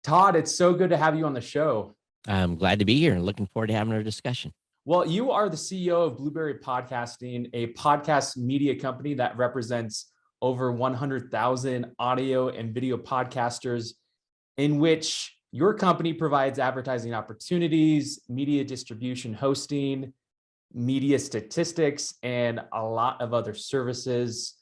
Todd, it's so good to have you on the show. I'm glad to be here and looking forward to having our discussion. Well, you are the CEO of Blubrry Podcasting, a podcast media company that represents over 100,000 audio and video podcasters, in which your company provides advertising opportunities, media distribution, hosting, media statistics, and a lot of other services.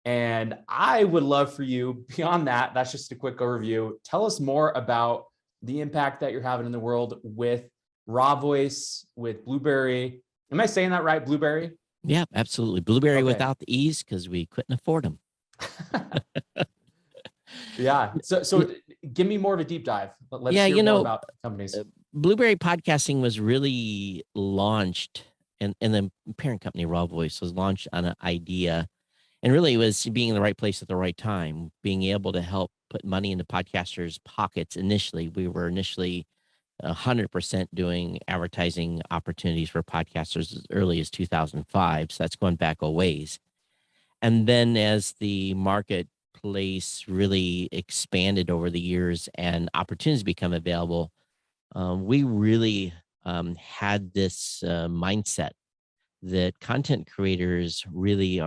And I would love for you, beyond that, that's just a quick overview. Tell us more about the impact that you're having in the world with Raw Voice, with Blubrry. Am I saying that right? Blubrry? Yeah, absolutely. Blubrry Okay. without the E's because we couldn't afford them. Yeah. So give me more of a deep dive. Let's hear more about companies. Blubrry Podcasting was really launched, and the parent company, Raw Voice, was launched on an idea. And really it was being in the right place at the right time, being able to help put money into podcasters' pockets initially. We were initially 100% doing advertising opportunities for podcasters as early as 2005. So that's going back a ways. And then as the marketplace really expanded over the years and opportunities become available, we really had this mindset that content creators really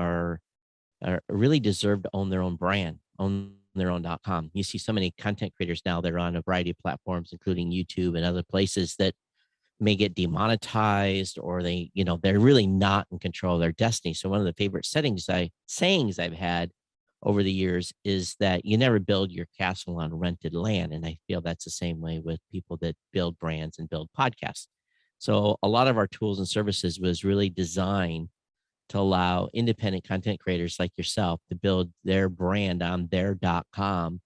really deserve to own their own brand, own their own.com. You see so many content creators now that are on a variety of platforms, including YouTube and other places, that may get demonetized, or they're really not in control of their destiny. So one of the favorite sayings I've had over the years is that you never build your castle on rented land. And I feel that's the same way with people that build brands and build podcasts. So a lot of our tools and services was really designed to allow independent content creators like yourself to build their brand on their.com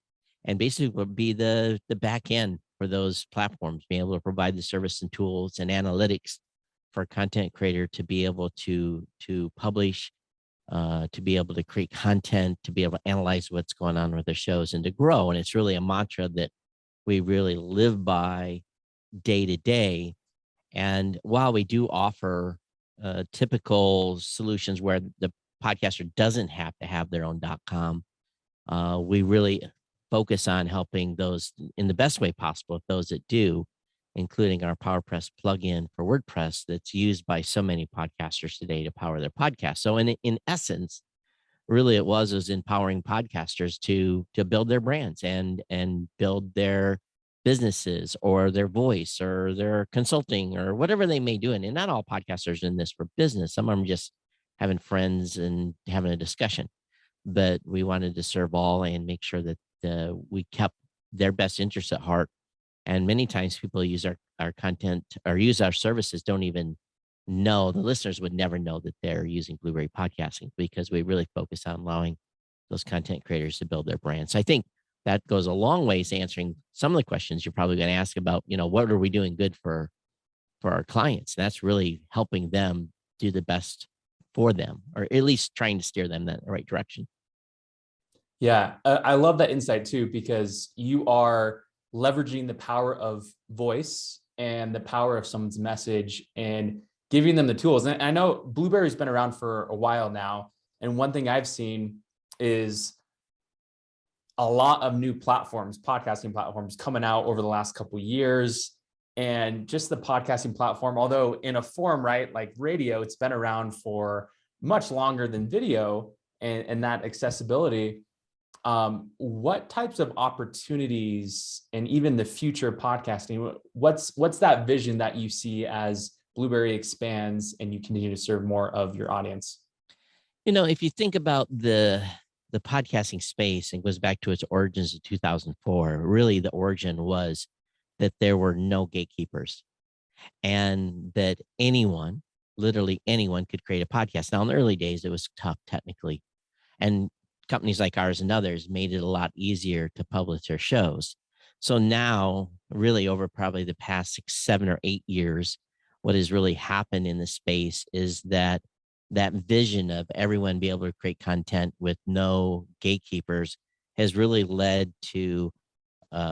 and basically be the back end for those platforms, being able to provide the service and tools and analytics for a content creator to be able to publish, to be able to create content, to be able to analyze what's going on with their shows and to grow. And it's really a mantra that we really live by day to day. And while we do offer typical solutions where the podcaster doesn't have to have their own.com, we really focus on helping those in the best way possible, those that do, including our PowerPress plugin for WordPress that's used by so many podcasters today to power their podcast. So in essence, really it was empowering podcasters to build their brands and build their businesses or their voice or their consulting or whatever they may do. And not all podcasters are in this for business. Some of them just having friends and having a discussion. But we wanted to serve all and make sure that we kept their best interests at heart. And many times people use our content or use our services, don't even know, the listeners would never know that they're using Blubrry Podcasting, because we really focus on allowing those content creators to build their brands. So I think that goes a long ways to answering some of the questions you're probably going to ask about, what are we doing good for our clients? And that's really helping them do the best for them, or at least trying to steer them in the right direction. Yeah, I love that insight too, because you are leveraging the power of voice and the power of someone's message and giving them the tools. And I know Blubrry's been around for a while now. And one thing I've seen is a lot of new platforms, podcasting platforms coming out over the last couple of years. And just the podcasting platform, although in a form, right, like radio, it's been around for much longer than video and that accessibility. What types of opportunities and even the future of podcasting, what's that vision that you see as Blubrry expands and you continue to serve more of your audience? If you think about the podcasting space, and goes back to its origins in 2004, really the origin was that there were no gatekeepers and that anyone, literally anyone, could create a podcast. Now in the early days, it was tough technically. And companies like ours and others made it a lot easier to publish their shows. So now, really over probably the past 6, 7, or 8 years, what has really happened in the space is that vision of everyone be able to create content with no gatekeepers has really led to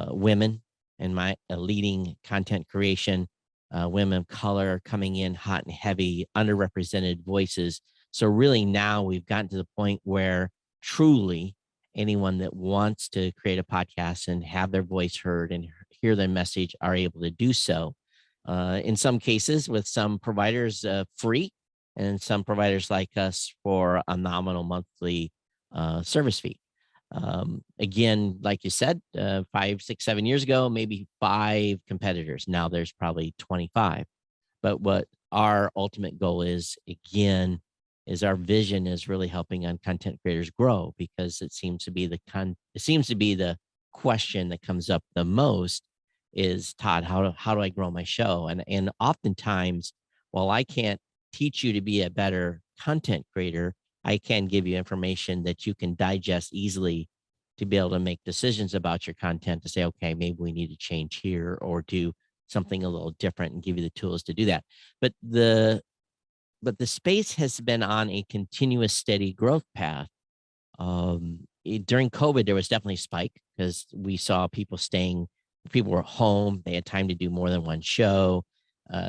women and my leading content creation, women of color coming in hot and heavy, underrepresented voices. So really now we've gotten to the point where truly anyone that wants to create a podcast and have their voice heard and hear their message are able to do so. In some cases, with some providers free, and some providers like us for a nominal monthly service fee. Again, like you said, 5, 6, 7 years ago, maybe 5 competitors. Now there's probably 25. But what our ultimate goal is, again, is our vision is really helping on content creators grow, because it seems to be the question that comes up the most is, Todd, how do I grow my show? And oftentimes, while I can't teach you to be a better content creator, I can give you information that you can digest easily to be able to make decisions about your content, to say, okay, maybe we need to change here or do something a little different, and give you the tools to do that. But the space has been on a continuous steady growth path. During COVID, there was definitely a spike because we saw people were home. They had time to do more than one show.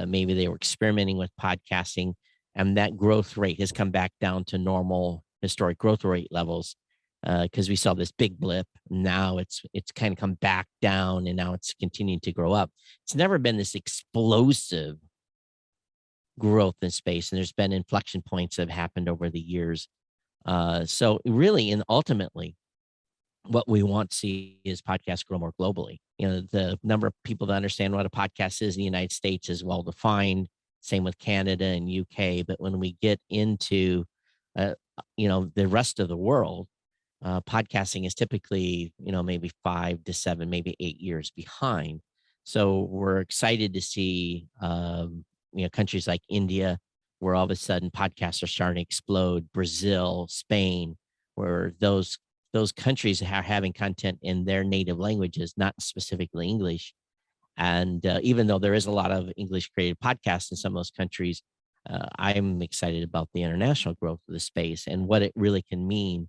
Maybe they were experimenting with podcasting, and that growth rate has come back down to normal historic growth rate levels, because we saw this big blip. Now it's kind of come back down, and now it's continuing to grow up. It's never been this explosive growth in space, and there's been inflection points that have happened over the years. So really, and ultimately, what we want to see is podcasts grow more globally. The number of people that understand what a podcast is in the United States is well defined. Same with Canada and UK. But when we get into, the rest of the world, podcasting is typically, maybe 5 to 7, maybe 8 years behind. So we're excited to see, countries like India, where all of a sudden podcasts are starting to explode, Brazil, Spain, where those countries are having content in their native languages, not specifically English. And even though there is a lot of English created podcasts in some of those countries, I'm excited about the international growth of the space and what it really can mean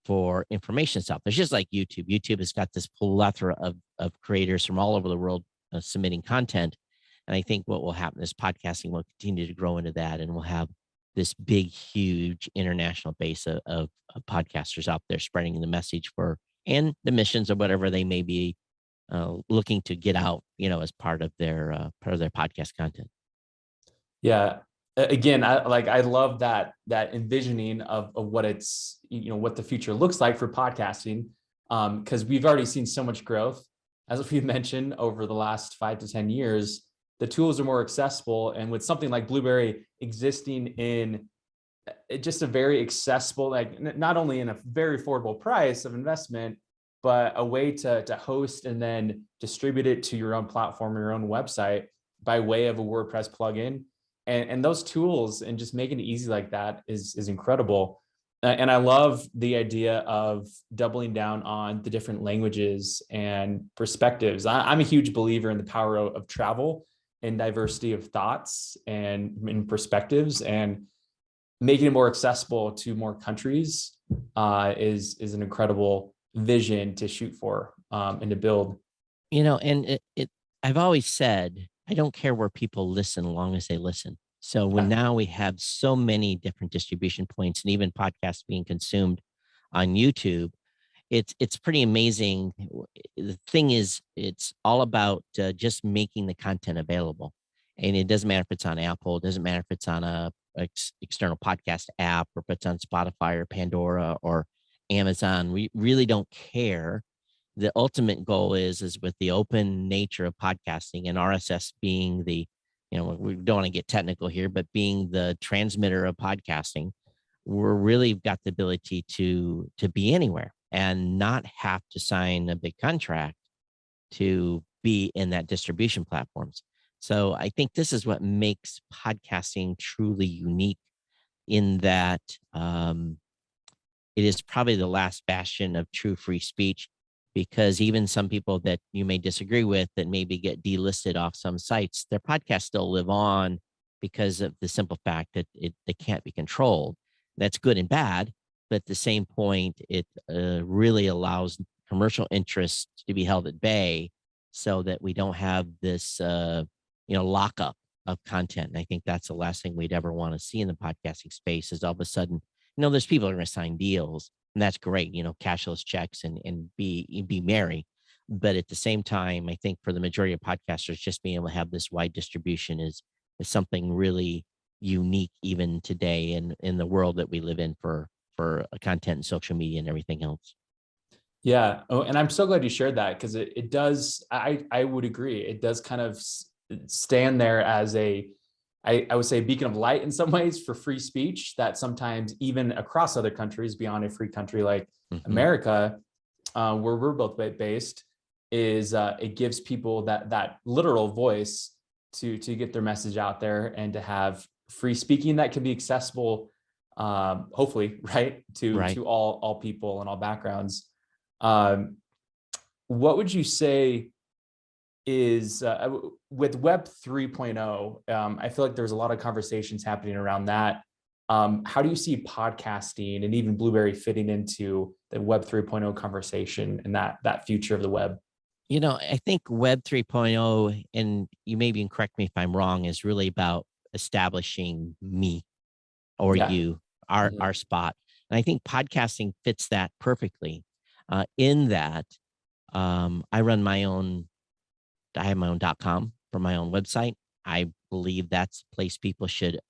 for information stuff. It's just like YouTube. YouTube has got this plethora of creators from all over the world submitting content. And I think what will happen is podcasting will continue to grow into that, and we'll have this big, huge international base of podcasters out there spreading the message and the missions of whatever they may be looking to get out, as part of their podcast content. Yeah. Again, I love that envisioning of what it's, what the future looks like for podcasting. Because we've already seen so much growth, as we've mentioned, over the last 5 to 10 years. The tools are more accessible, and with something like Blubrry existing in just a very accessible, like not only in a very affordable price of investment, but a way to host and then distribute it to your own platform or your own website by way of a WordPress plugin. And those tools and just making it easy like that is incredible. And I love the idea of doubling down on the different languages and perspectives. I'm a huge believer in the power of travel and diversity of thoughts and perspectives, and making it more accessible to more countries is an incredible vision to shoot for and to build. And I've always said, I don't care where people listen, as long as they listen. So now we have so many different distribution points, and even podcasts being consumed on YouTube, it's pretty amazing. The thing is, it's all about just making the content available. And it doesn't matter if it's on Apple, it doesn't matter if it's on a external podcast app, or if it's on Spotify or Pandora or Amazon. We really don't care. The ultimate goal is with the open nature of podcasting, and RSS being the, we don't want to get technical here, but being the transmitter of podcasting, we're really got the ability to be anywhere and not have to sign a big contract to be in that distribution platforms. So I think this is what makes podcasting truly unique, in that it is probably the last bastion of true free speech, because even some people that you may disagree with that maybe get delisted off some sites, their podcasts still live on because of the simple fact that they can't be controlled. That's good and bad, but at the same point, it really allows commercial interests to be held at bay, so that we don't have this lockup of content. And I think that's the last thing we'd ever want to see in the podcasting space, is all of a sudden, there's people who are going to sign deals, and that's great, cashless checks and be merry. But at the same time, I think for the majority of podcasters, just being able to have this wide distribution is something really unique even today in the world that we live in for content and social media and everything else. Yeah. Oh, and I'm so glad you shared that, because it does, I would agree. It does kind of stand there as I would say a beacon of light in some ways for free speech, that sometimes even across other countries beyond a free country like America, where we're both based, is it gives people that literal voice to get their message out there, and to have free speaking that can be accessible, hopefully, right, to all people and all backgrounds. What would you say is with Web 3.0? I feel like there's a lot of conversations happening around that. How do you see podcasting and even Blubrry fitting into the Web 3.0 conversation and that future of the web? I think Web 3.0, and you maybe correct me if I'm wrong, is really about establishing me or you, our spot. And I think podcasting fits that perfectly, in that I have my own .com for my own website. I believe that's a place people should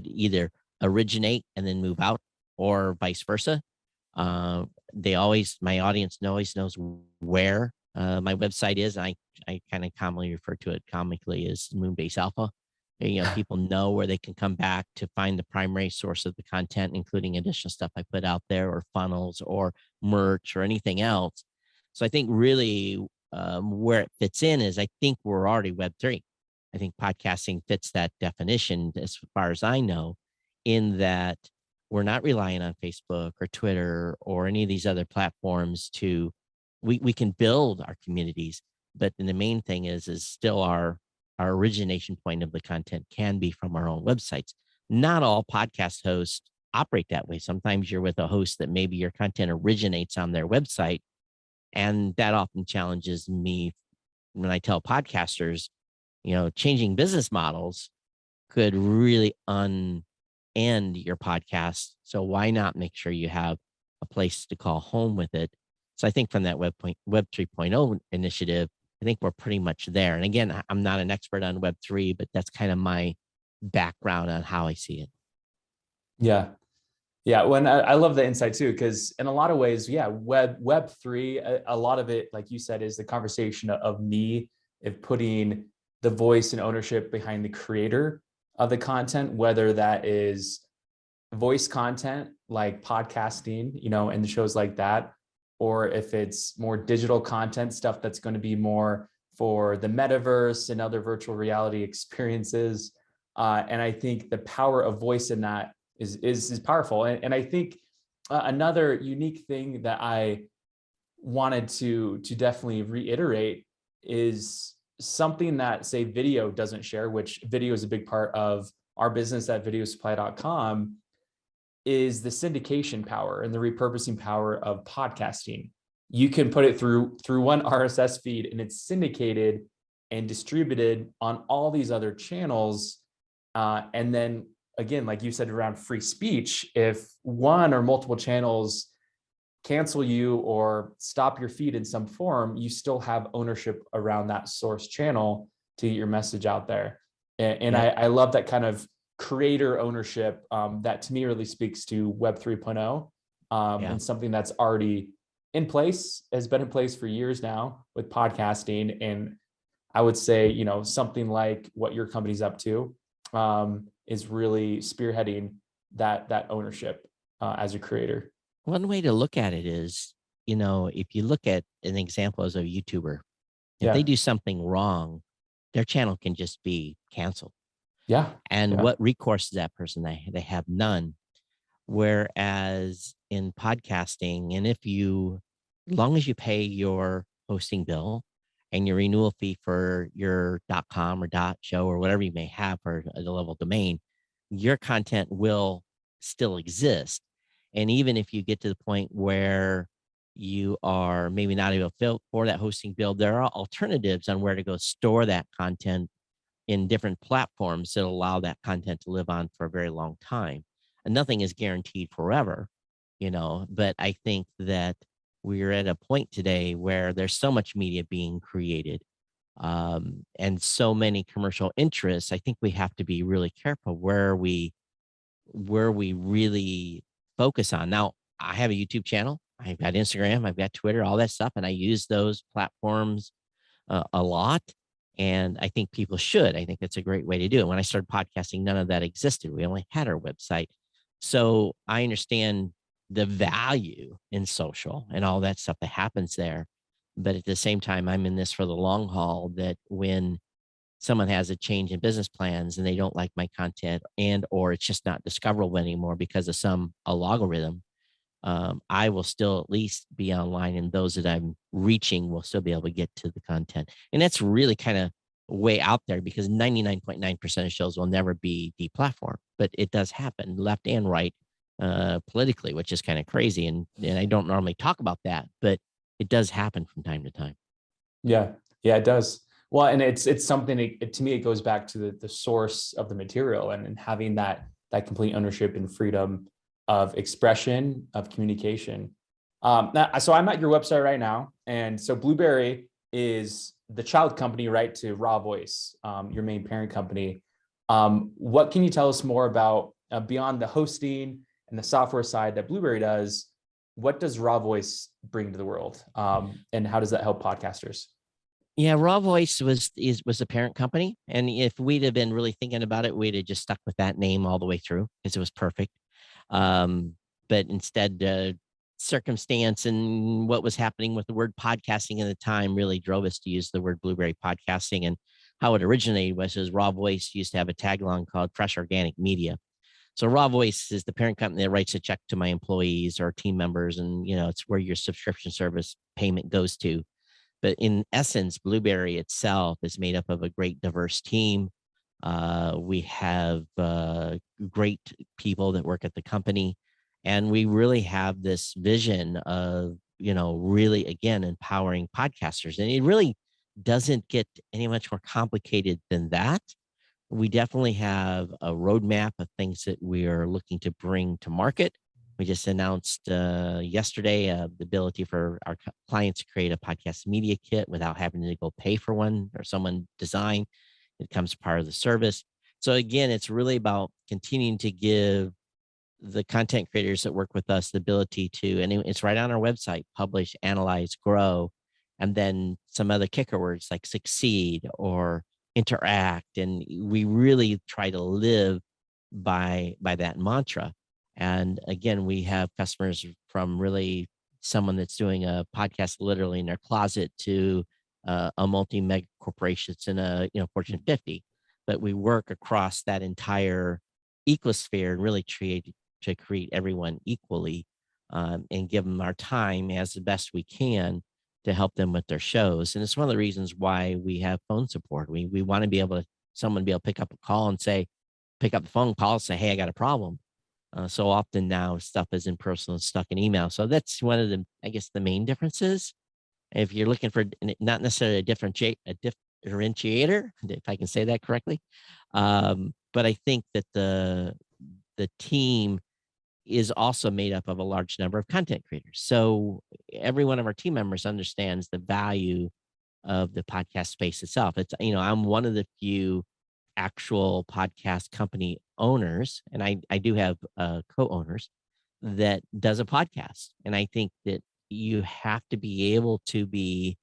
either originate and then move out, or vice versa. My audience always knows where my website is. I kind of commonly refer to it comically as Moonbase Alpha. People know where they can come back to find the primary source of the content, including additional stuff I put out there, or funnels, or merch, or anything else. So I think really where it fits in is, I think we're already Web3. I think podcasting fits that definition as far as I know, in that we're not relying on Facebook or Twitter or any of these other platforms we can build our communities, but the main thing is still our origination point of the content can be from our own websites. Not all podcast hosts operate that way. Sometimes you're with a host that maybe your content originates on their website, and that often challenges me when I tell podcasters, changing business models could really end your podcast. So why not make sure you have a place to call home with it? So I think from that Web 3.0 initiative, I think we're pretty much there. And again, I'm not an expert on Web 3, but that's kind of my background on how I see it. Yeah. Yeah. When I love the insight too, because in a lot of ways, Web 3, a lot of it, like you said, is the conversation of me, of putting the voice and ownership behind the creator of the content, whether that is voice content like podcasting, and the shows like that, or if it's more digital content stuff that's going to be more for the metaverse and other virtual reality experiences. And I think the power of voice in that is powerful. And I think another unique thing that I wanted to definitely reiterate is something that, say, video doesn't share, which video is a big part of our business at videosupply.com, is the syndication power and the repurposing power of podcasting. You can put it through one RSS feed, and it's syndicated and distributed on all these other channels. And then again, like you said, around free speech, if one or multiple channels cancel you or stop your feed in some form, you still have ownership around that source channel to get your message out there. And I love that kind of creator ownership, that to me really speaks to Web 3.0, and something that's already in place, has been in place for years now with podcasting. And I would say, something like what your company's up to is really spearheading that ownership as a creator. One way to look at it is, if you look at an example as a YouTuber, if they do something wrong, their channel can just be canceled. And what recourse is that person? They have none. Whereas in podcasting, and as long as you pay your hosting bill and your renewal fee for your .com or .show or whatever you may have for the level domain, your content will still exist. And even if you get to the point where you are maybe not able to for that hosting bill, there are alternatives on where to go store that content in different platforms that allow that content to live on for a very long time. And nothing is guaranteed forever, but I think that we're at a point today where there's so much media being created, and so many commercial interests. I think we have to be really careful where we really focus on. Now, I have a YouTube channel, I've got Instagram, I've got Twitter, all that stuff, and I use those platforms a lot. And I think people should. I think it's a great way to do it. When I started podcasting, none of that existed. We only had our website. So I understand the value in social and all that stuff that happens there. But at the same time, I'm in this for the long haul, that when someone has a change in business plans and they don't like my content, and or it's just not discoverable anymore because of some algorithm, I will still at least be online, and those that I'm reaching will still be able to get to the content. And that's really kind of way out there, because 99.9% of shows will never be deplatformed, but it does happen left and right, politically, which is kind of crazy. And I don't normally talk about that, but it does happen from time to time. Yeah, yeah, it does. Well, and it's something, to me, it goes back to the source of the material, and having that complete ownership and freedom of expression, of communication. So I'm at your website right now. And so Blubrry is the child company, right, to Raw Voice, your main parent company. What can you tell us more about, beyond the hosting and the software side that Blubrry does? What does Raw Voice bring to the world? And how does that help podcasters? Yeah, Raw Voice was the parent company, and if we'd have been really thinking about it, we'd have just stuck with that name all the way through because it was perfect. Um, but instead, circumstance and what was happening with the word podcasting at the time really drove us to use the word Blubrry Podcasting. And how it originated was Raw Voice used to have a tagline called Fresh Organic Media. So Raw Voice is the parent company that writes a check to my employees or team members, and it's where your subscription service payment goes to. But in essence, Blubrry itself is made up of a great diverse team. We have great people that work at the company, and we really have this vision of, really, again, empowering podcasters. And it really doesn't get any much more complicated than that. We definitely have a roadmap of things that we are looking to bring to market. We just announced yesterday the ability for our clients to create a podcast media kit without having to go pay for one or someone design. It becomes part of the service. So again, it's really about continuing to give the content creators that work with us the ability to, and it's right on our website, publish, analyze, grow, and then some other kicker words like succeed or interact. And we really try to live by that mantra. And again, we have customers from really someone that's doing a podcast literally in their closet to a multi-mega corporations in a Fortune 50. But we work across that entire ecosphere and really to create everyone equally, and give them our time as the best we can to help them with their shows. And it's one of the reasons why we have phone support. We want to be able to someone be able to pick up a call and say, pick up the phone call and say, hey, I got a problem. So often now stuff is impersonal and stuck in email. So that's one of the, I guess, the main differences. If you're looking for not necessarily a differentiator, if I can say that correctly, but I think that the team is also made up of a large number of content creators. So every one of our team members understands the value of the podcast space itself. It's, I'm one of the few actual podcast company owners, and I do have co-owners that does a podcast. And I think that you have to be able to be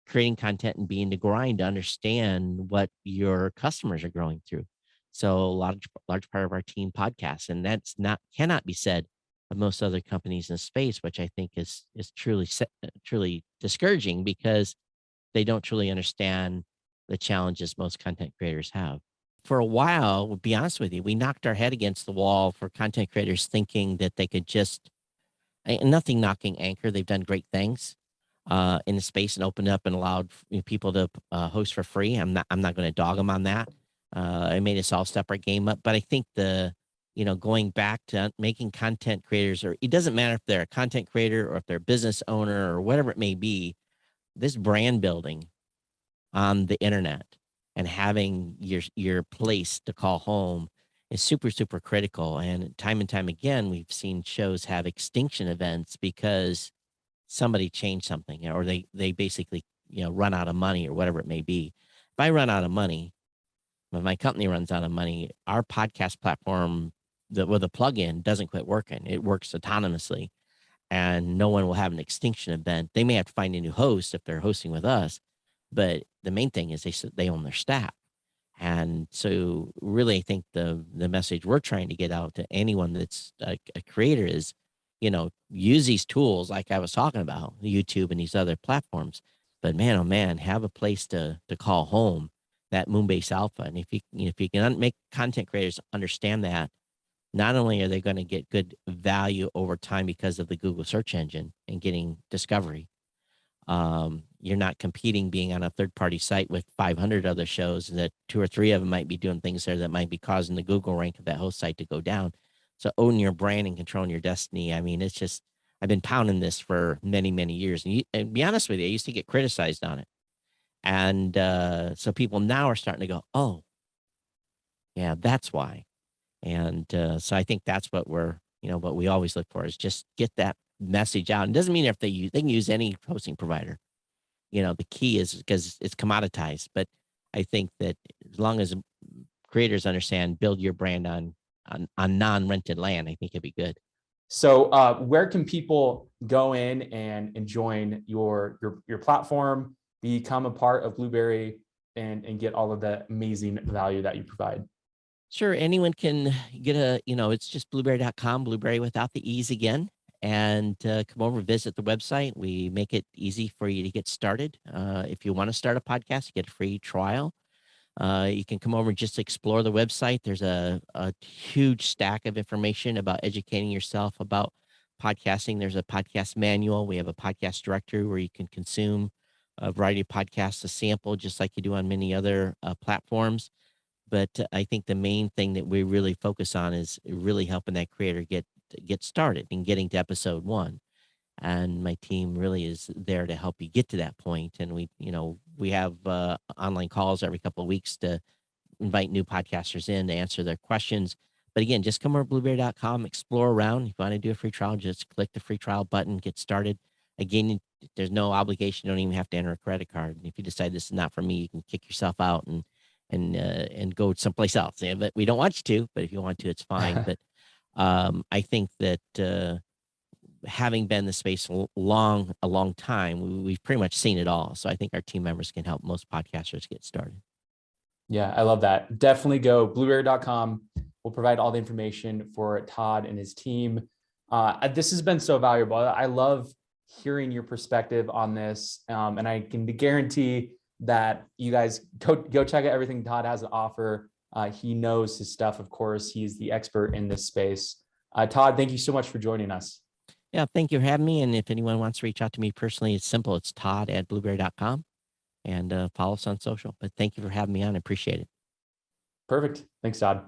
creating content and be in the grind to understand what your customers are going through. So a large part of our team podcasts, and that's cannot be said of most other companies in the space, which I think is truly discouraging because they don't truly understand the challenges most content creators have. For a while, to be honest with you, we knocked our head against the wall for content creators thinking that they could just, nothing knocking Anchor. They've done great things in the space and opened up and allowed people to host for free. I'm not going to dog them on that. It made us all step our game up. But I think going back to making content creators, or it doesn't matter if they're a content creator or if they're a business owner or whatever it may be, this brand building on the internet and having your place to call home is super, super critical. And time again, we've seen shows have extinction events because somebody changed something, or they basically, run out of money or whatever it may be. If I run out of money, if my company runs out of money, our podcast platform with a plugin doesn't quit working. It works autonomously, and no one will have an extinction event. They may have to find a new host if they're hosting with us, but the main thing is they own their staff. And so really, I think the message we're trying to get out to anyone that's a creator is, use these tools like I was talking about, YouTube and these other platforms. But man, oh man, have a place to call home, that Moonbase Alpha. And if you can make content creators understand that, not only are they going to get good value over time because of the Google search engine and getting discovery, you're not competing being on a third-party site with 500 other shows that 2 or 3 of them might be doing things there that might be causing the Google rank of that host site to go down. So owning your brand and controlling your destiny. I mean, it's just, I've been pounding this for many, many years. And to be honest with you, I used to get criticized on it. And so people now are starting to go, oh, yeah, that's why. And so I think that's what what we always look for is just get that message out. It doesn't mean if they can use any hosting provider. The key is because it's commoditized, but I think that as long as creators understand, build your brand on non-rented land, I think it'd be good. So where can people go in and join your platform, become a part of Blubrry, and get all of the amazing value that you provide? Sure. Anyone can get it's just blubrry.com, Blubrry without the E's again. And come over, visit the website. We make it easy for you to get started. If you want to start a podcast, you get a free trial. You can come over and just explore the website. There's a huge stack of information about educating yourself about podcasting. There's a podcast manual. We have a podcast directory where you can consume a variety of podcasts, a sample, just like you do on many other platforms. But I think the main thing that we really focus on is really helping that creator get started and getting to episode 1. And my team really is there to help you get to that point. And we have online calls every couple of weeks to invite new podcasters in to answer their questions. But again, just come over to blubrry.com, explore around. If you want to do a free trial, just click the free trial button, get started. Again, there's no obligation. You don't even have to enter a credit card. And if you decide this is not for me, you can kick yourself out and go someplace else. But we don't want you to, but if you want to, it's fine. But I think that having been in the space a long time, we've pretty much seen it all. So I think our team members can help most podcasters get started. Yeah, I love that. Definitely go blubrry.com. We'll provide all the information for Todd and his team. This has been so valuable. I love hearing your perspective on this. And I can guarantee that you guys go check out everything Todd has to offer. He knows his stuff. Of course, he's the expert in this space. Todd, thank you so much for joining us. Yeah, thank you for having me. And if anyone wants to reach out to me personally, it's simple. It's todd@blubrry.com, and follow us on social. But thank you for having me on. I appreciate it. Perfect. Thanks, Todd.